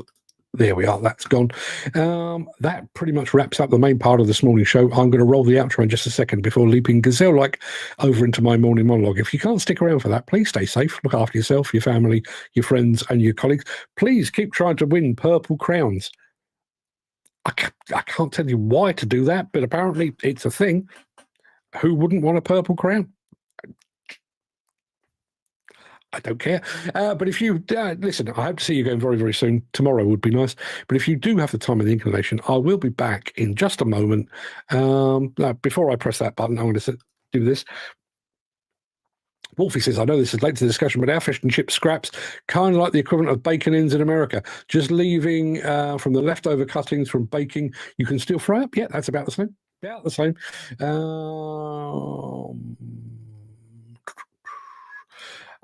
There we are, that's gone. That pretty much wraps up the main part of this morning show. I'm going to roll the outro in just a second before leaping gazelle-like over into my morning monologue. If you can't stick around for that, please stay safe. Look after yourself, your family, your friends, and your colleagues. Please keep trying to win purple crowns. I can't tell you why to do that, but apparently it's a thing. Who wouldn't want a purple crown? I don't care. But if you listen, I hope to see you again very, very soon. Tomorrow would be nice. But if you do have the time and the inclination, I will be back in just a moment. Before I press that button, I'm going to do this. Wolfie says, I know this is late to the discussion, but our fish and chip scraps, kind of like the equivalent of bacon ends in America, just leaving from the leftover cuttings from baking, you can still fry up. Yeah, that's about the same. About the same.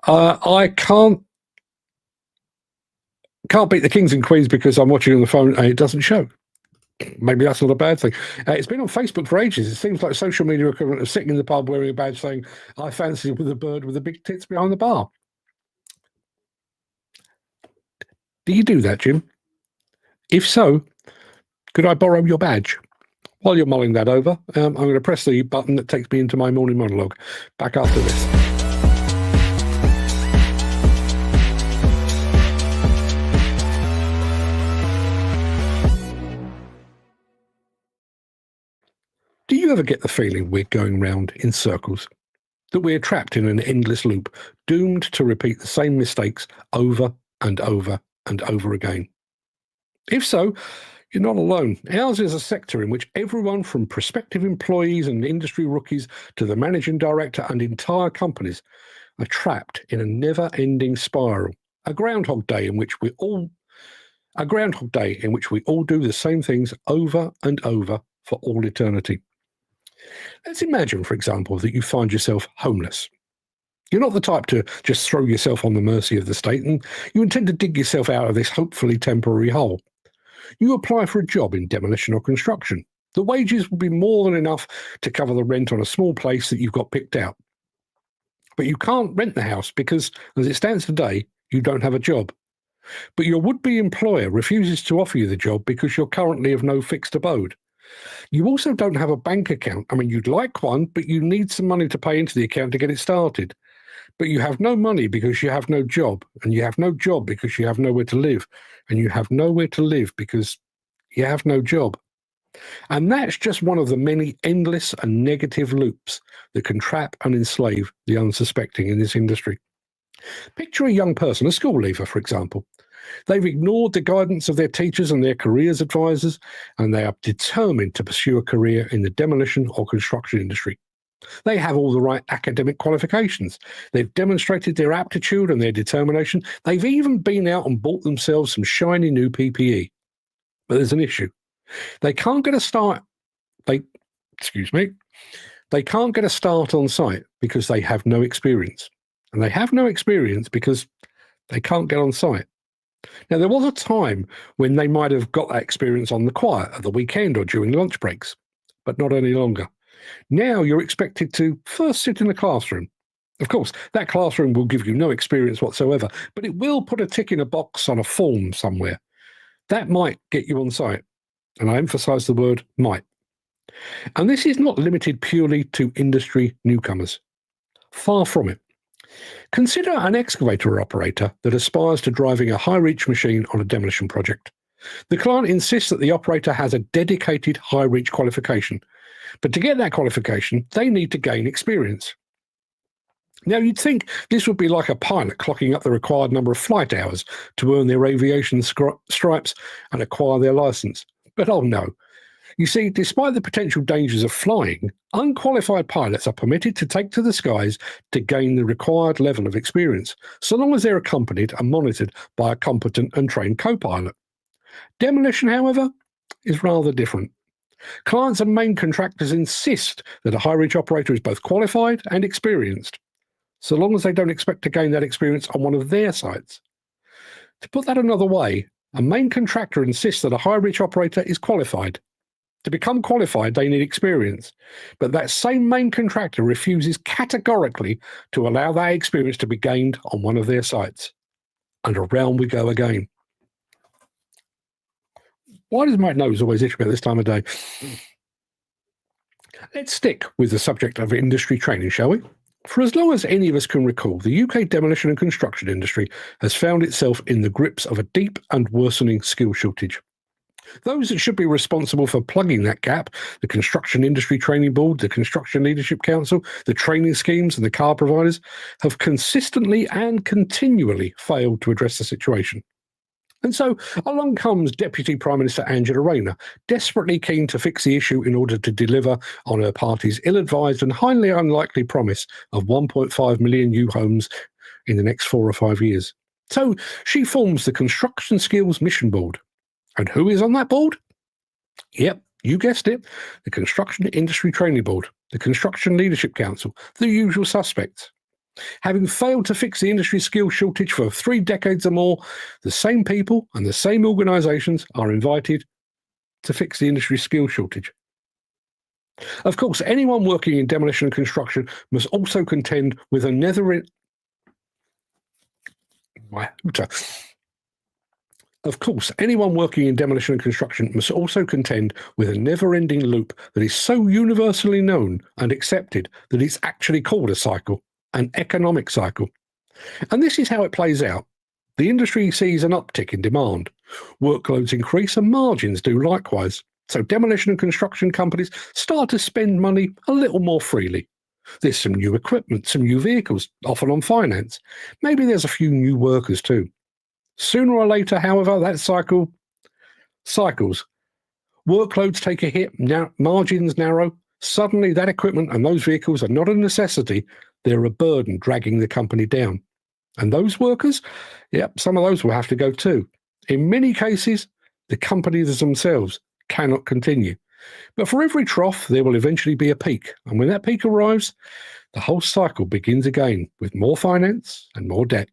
I can't beat the kings and queens because I'm watching on the phone and it doesn't show. Maybe that's not a bad thing. It's been on Facebook for ages. It seems like social media equivalent of sitting in the pub wearing a badge saying, I fancy with a bird with the big tits behind the bar. Do you do that, Jim? If so, could I borrow your badge? While you're mulling that over, I'm going to press the button that takes me into my morning monologue. Back after this. Do you ever get the feeling we're going round in circles? That we're trapped in an endless loop, doomed to repeat the same mistakes over and over and over again? If so, you're not alone. Ours is a sector in which everyone from prospective employees and industry rookies to the managing director and entire companies are trapped in a never-ending spiral. A Groundhog Day in which we're all A Groundhog Day in which we all do the same things over and over for all eternity. Let's imagine, for example, that you find yourself homeless. You're not the type to just throw yourself on the mercy of the state, and you intend to dig yourself out of this hopefully temporary hole. You apply for a job in demolition or construction. The wages will be more than enough to cover the rent on a small place that you've got picked out. But you can't rent the house because, as it stands today, you don't have a job. But your would-be employer refuses to offer you the job because you're currently of no fixed abode. You also don't have a bank account. I mean, you'd like one, but you need some money to pay into the account to get it started. But you have no money because you have no job, and you have no job because you have nowhere to live, and you have nowhere to live because you have no job. And that's just one of the many endless and negative loops that can trap and enslave the unsuspecting in this industry. Picture a young person, a school leaver, for example. They've ignored the guidance of their teachers and their careers advisors, and they are determined to pursue a career in the demolition or construction industry. They have all the right academic qualifications. They've demonstrated their aptitude and their determination. They've even been out and bought themselves some shiny new PPE. But there's an issue. They can't get a start. They can't get a start on site because they have no experience. And they have no experience because they can't get on site. Now, there was a time when they might have got that experience on the quiet at the weekend or during lunch breaks, but not any longer. Now you're expected to first sit in a classroom. Of course, that classroom will give you no experience whatsoever, but it will put a tick in a box on a form somewhere. That might get you on site. And I emphasize the word might. And this is not limited purely to industry newcomers. Far from it. Consider an excavator operator that aspires to driving a high-reach machine on a demolition project. The client insists that the operator has a dedicated high-reach qualification, but to get that qualification, they need to gain experience. Now, you'd think this would be like a pilot clocking up the required number of flight hours to earn their aviation stripes and acquire their license. But oh no. You see, despite the potential dangers of flying, unqualified pilots are permitted to take to the skies to gain the required level of experience, so long as they're accompanied and monitored by a competent and trained co-pilot. Demolition, however, is rather different. Clients and main contractors insist that a high-reach operator is both qualified and experienced, so long as they don't expect to gain that experience on one of their sites. To put that another way, a main contractor insists that a high-reach operator is qualified. To become qualified, they need experience. But that same main contractor refuses categorically to allow that experience to be gained on one of their sites. And around we go again. Why does my nose always itch about this time of day? Let's stick with the subject of industry training, shall we? For as long as any of us can recall, the UK demolition and construction industry has found itself in the grips of a deep and worsening skill shortage. Those that should be responsible for plugging that gap, the Construction Industry Training Board, the Construction Leadership Council, the training schemes and the car providers, have consistently and continually failed to address the situation. And so along comes Deputy Prime Minister Angela Rayner, desperately keen to fix the issue in order to deliver on her party's ill-advised and highly unlikely promise of 1.5 million new homes in the next 4 or 5 years. So she forms the Construction Skills Mission Board. And who is on that board? Yep, you guessed it, the Construction Industry Training Board, the Construction Leadership Council, the usual suspects. Having failed to fix the industry skill shortage for 3 decades or more, the same people and the same organisations are invited to fix the industry skill shortage. Of course, anyone working in demolition and construction must also contend with a never-ending loop that is so universally known and accepted that it's actually called a cycle, an economic cycle. And this is how it plays out. The industry sees an uptick in demand. Workloads increase and margins do likewise. So demolition and construction companies start to spend money a little more freely. There's some new equipment, some new vehicles, often on finance. Maybe there's a few new workers too. Sooner or later, however, that cycle cycles. Workloads take a hit, margins narrow. Suddenly that equipment and those vehicles are not a necessity, they're a burden dragging the company down. And those workers, yep, some of those will have to go too. In many cases, the companies themselves cannot continue. But for every trough, there will eventually be a peak. And when that peak arrives, the whole cycle begins again with more finance and more debt.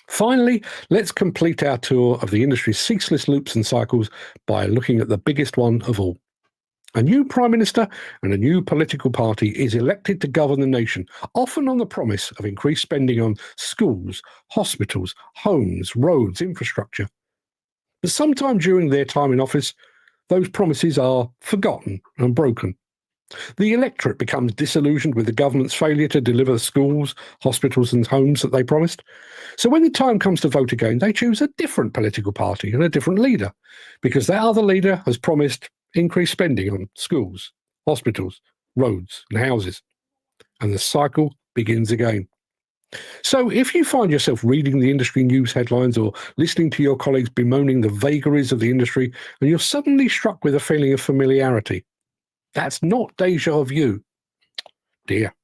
Finally, let's complete our tour of the industry's ceaseless loops and cycles by looking at the biggest one of all. A new Prime Minister and a new political party is elected to govern the nation, often on the promise of increased spending on schools, hospitals, homes, roads, infrastructure. But sometime during their time in office, those promises are forgotten and broken. The electorate becomes disillusioned with the government's failure to deliver the schools, hospitals and homes that they promised. So when the time comes to vote again, they choose a different political party and a different leader, because that other leader has promised increased spending on schools, hospitals, roads and houses. And the cycle begins again. So if you find yourself reading the industry news headlines or listening to your colleagues bemoaning the vagaries of the industry, and you're suddenly struck with a feeling of familiarity, that's not déjà vu. Dear,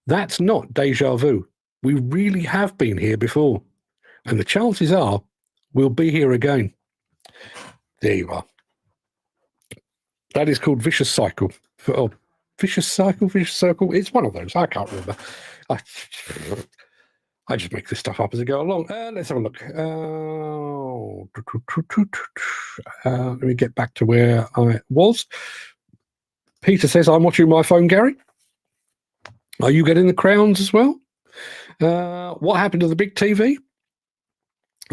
that's not déjà vu. We really have been here before. And the chances are we'll be here again. There you are. That is called Vicious Cycle. Oh, Vicious Cycle, Vicious Circle. It's one of those. I can't remember. I just make this stuff up as I go along. Let's have a look. Let me get back to where I was. Peter says, I'm watching my phone, Gary. Are you getting the crowns as well? What happened to the big TV?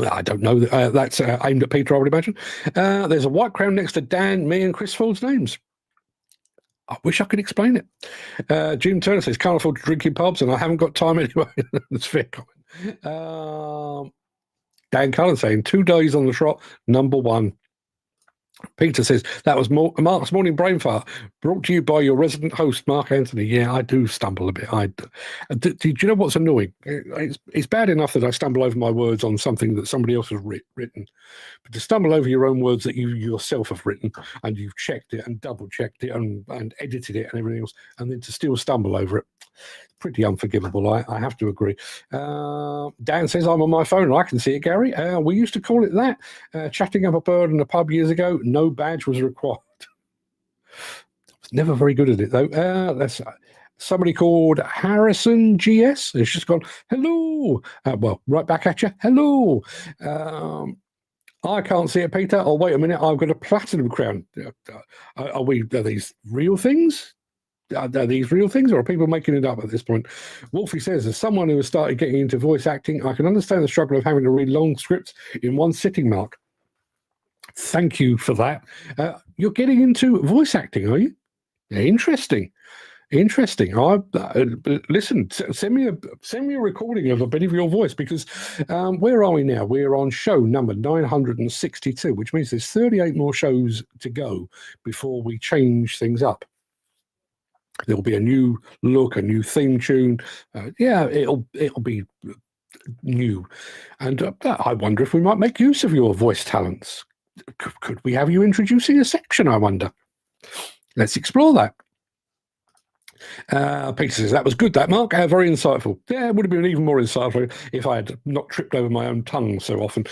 I don't know. That's aimed at Peter, I would imagine. There's a white crown next to Dan, me and Chris Ford's names. I wish I could explain it. Jim Turner says, can't afford to drink in pubs and I haven't got time anyway. That's a fair comment. Dan Cullen saying, 2 days on the trot, number 1. Peter says, that was Mark's morning brain fart, brought to you by your resident host, Mark Anthony. Yeah, I do stumble a bit. Do you know what's annoying? It's bad enough that I stumble over my words on something that somebody else has written. But to stumble over your own words that you yourself have written, and you've checked it and double-checked it and edited it and everything else, and then to still stumble over it, pretty unforgivable, I have to agree. Dan says, I'm on my phone. I can see it, Gary. We used to call it that. Chatting up a bird in a pub years ago, no badge was required. I was never very good at it, though. That's somebody called Harrison GS. It's just gone, hello. Well, right back at you. Hello. I can't see it, Peter. Oh, wait a minute. I've got a platinum crown. Are these real things? Are these real things, or are people making it up at this point? Wolfie says, as someone who has started getting into voice acting, I can understand the struggle of having to read long scripts in one sitting, Mark. Thank you for that. You're getting into voice acting, are you? Interesting. Listen, send me a recording of a bit of your voice, because where are we now? We're on show number 962, which means there's 38 more shows to go before we change things up. There'll be a new look, a new theme tune. It'll be new. And I wonder if we might make use of your voice talents. Could we have you introducing a section, I wonder? Let's explore that. Peter says, that was good, that, Mark. Very insightful. Yeah, it would have been even more insightful if I had not tripped over my own tongue so often.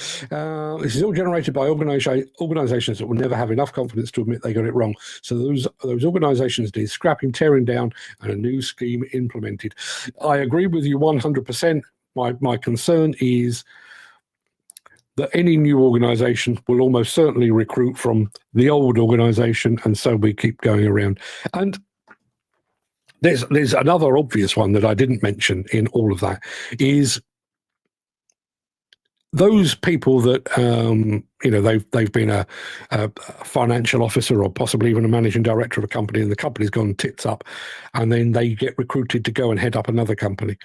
This is all generated by organisations that will never have enough confidence to admit they got it wrong. So those organisations need scrapping, tearing down, and a new scheme implemented. I agree with you 100%. My concern is that any new organisation will almost certainly recruit from the old organisation, and so we keep going around. And there's another obvious one that I didn't mention in all of that, is those people that they've been a financial officer or possibly even a managing director of a company, and the company's gone tits up, and then they get recruited to go and head up another company.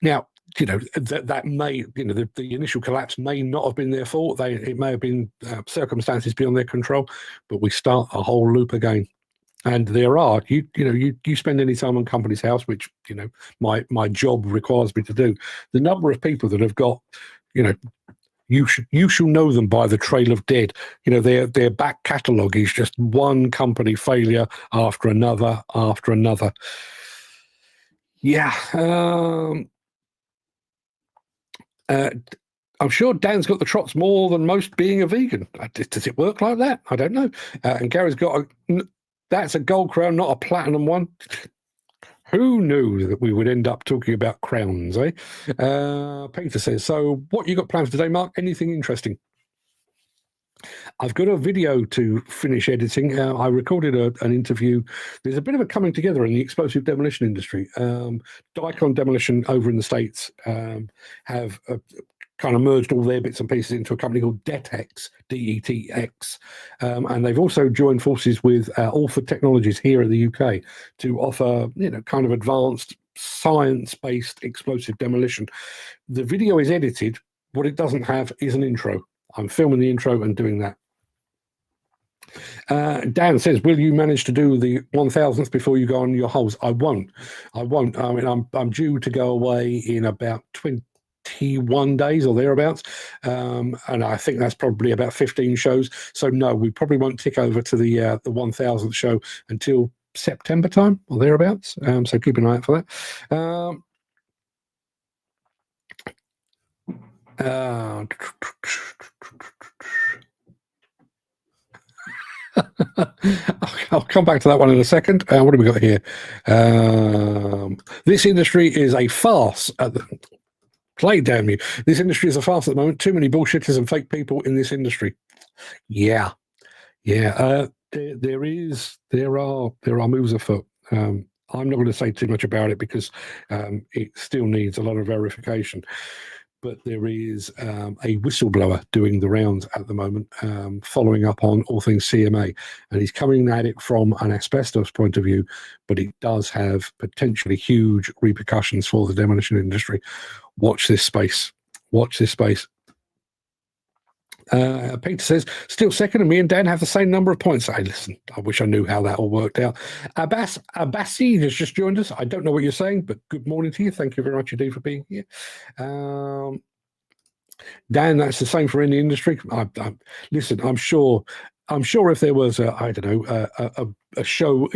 Now, that may, the initial collapse may not have been their fault. It may have been circumstances beyond their control, but we start a whole loop again. And there are, you spend any time on Company's House, which, my job requires me to do. The number of people that have got, you shall know them by the trail of dead. Their back catalogue is just one company failure after another, after another. Yeah. I'm sure Dan's got the trots more than most being a vegan. Does it work like that? I don't know. And Gary's got that's a gold crown, not a platinum one. Who knew that we would end up talking about crowns, eh? Peter says, so what you got planned for today, Mark? Anything interesting? I've got a video to finish editing. I recorded an interview. There's a bit of a coming together in the explosive demolition industry. Dicon Demolition over in the States have kind of merged all their bits and pieces into a company called DETX, DETX. And they've also joined forces with Alford Technologies here in the UK to offer, kind of advanced science-based explosive demolition. The video is edited. What it doesn't have is an intro. I'm filming the intro and doing that. Dan says, will you manage to do the 1000th before you go on your holes? I won't. I mean, I'm due to go away in about 21 days or thereabouts. And I think that's probably about 15 shows. So no, we probably won't tick over to the 1000th show until September time or thereabouts. So keep an eye out for that. I'll come back to that one in a second. What do we got here? This industry is a farce. Play damn you. This industry is a farce at the moment. Too many bullshitters and fake people in this industry. Yeah. There are moves afoot. I'm not going to say too much about it because it still needs a lot of verification. But there is a whistleblower doing the rounds at the moment, following up on all things CMA. And he's coming at it from an asbestos point of view, but it does have potentially huge repercussions for the demolition industry. Watch this space. Watch this space. Peter says, still second, and me and Dan have the same number of points. Hey, listen, I wish I knew how that all worked out. Abbasi has just joined us. I don't know what you're saying, but good morning to you. Thank you very much indeed for being here. Dan, that's the same for any industry. Listen, I'm sure if there was a show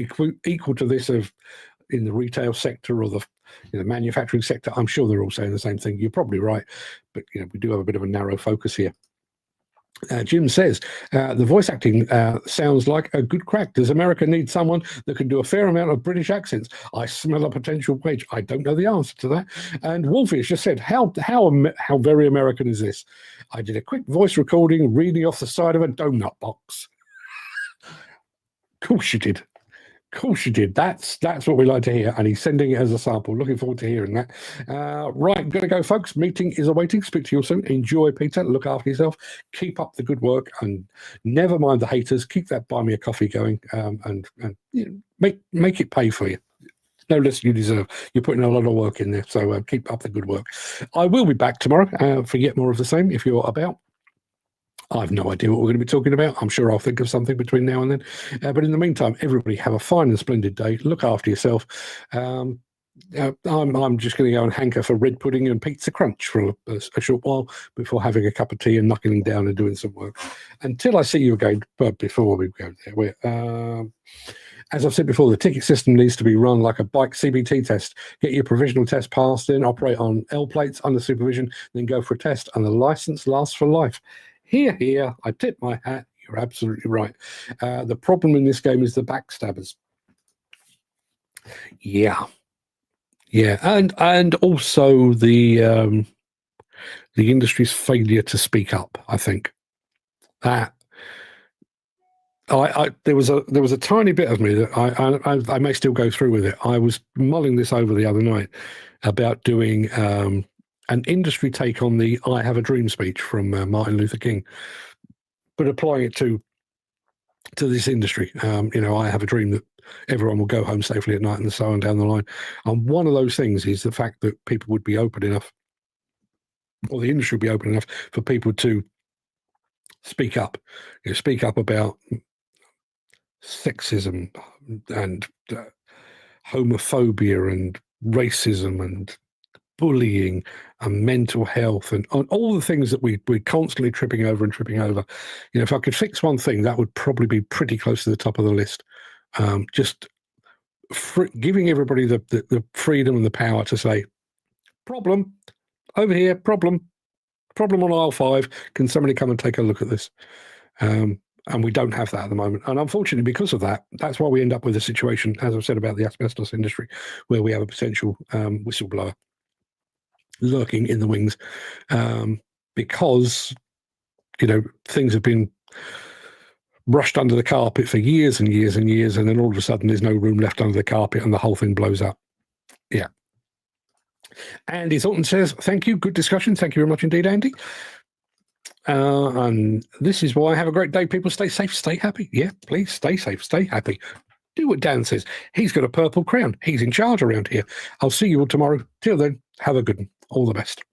equal to this in the retail sector or the manufacturing sector, I'm sure they're all saying the same thing. You're probably right, but we do have a bit of a narrow focus here. Jim says, the voice acting sounds like a good crack. Does America need someone that can do a fair amount of British accents? I smell a potential page. I don't know the answer to that. And Wolfish just said, how very American is this? I did a quick voice recording reading off the side of a donut box. Of course you did. Of course you did. That's what we like to hear, and he's sending it as a sample. Looking forward to hearing that. Right, gonna go, folks. Meeting is awaiting. Speak to you soon. Enjoy, Peter. Look after yourself. Keep up the good work, and never mind the haters. Keep that buy me a coffee going, and make it pay for you. No less than you deserve. You're putting a lot of work in there, so keep up the good work. I will be back tomorrow for yet more of the same if you're about. I have no idea what we're going to be talking about. I'm sure I'll think of something between now and then. But in the meantime, everybody have a fine and splendid day. Look after yourself. I'm just going to go and hanker for red pudding and pizza crunch for a short while before having a cup of tea and knuckling down and doing some work. Until I see you again, but before we go there, as I've said before, the ticket system needs to be run like a bike CBT test. Get your provisional test passed, then operate on L plates under supervision, then go for a test, and the license lasts for life. Here, I tip my hat. You're absolutely right. The problem in this game is the backstabbers. Yeah, and also the industry's failure to speak up. I think that there was a tiny bit of me that I may still go through with it. I was mulling this over the other night about doing an industry take on the "I Have a Dream" speech from Martin Luther King, but applying it to this industry. I have a dream that everyone will go home safely at night and so on down the line. And one of those things is the fact that people would be open enough, or the industry would be open enough for people to speak up. Speak up about sexism and homophobia and racism and bullying and mental health and all the things that we're constantly tripping over. If I could fix one thing, that would probably be pretty close to the top of the list. Just giving everybody the freedom and the power to say, problem over here, problem problem on aisle 5. Can somebody come and take a look at this? And we don't have that at the moment. And unfortunately, because of that, that's why we end up with a situation, as I've said about the asbestos industry, where we have a potential whistleblower lurking in the wings, because, you know, things have been brushed under the carpet for years and years and years, and then all of a sudden there's no room left under the carpet and the whole thing blows up. Yeah. Andy Thornton says, thank you. Good discussion. Thank you very much indeed, Andy. And this is why. Have a great day, people. Stay safe, stay happy. Yeah, please stay safe, stay happy. Do what Dan says. He's got a purple crown. He's in charge around here. I'll see you all tomorrow. Till then, have a good one. All the best.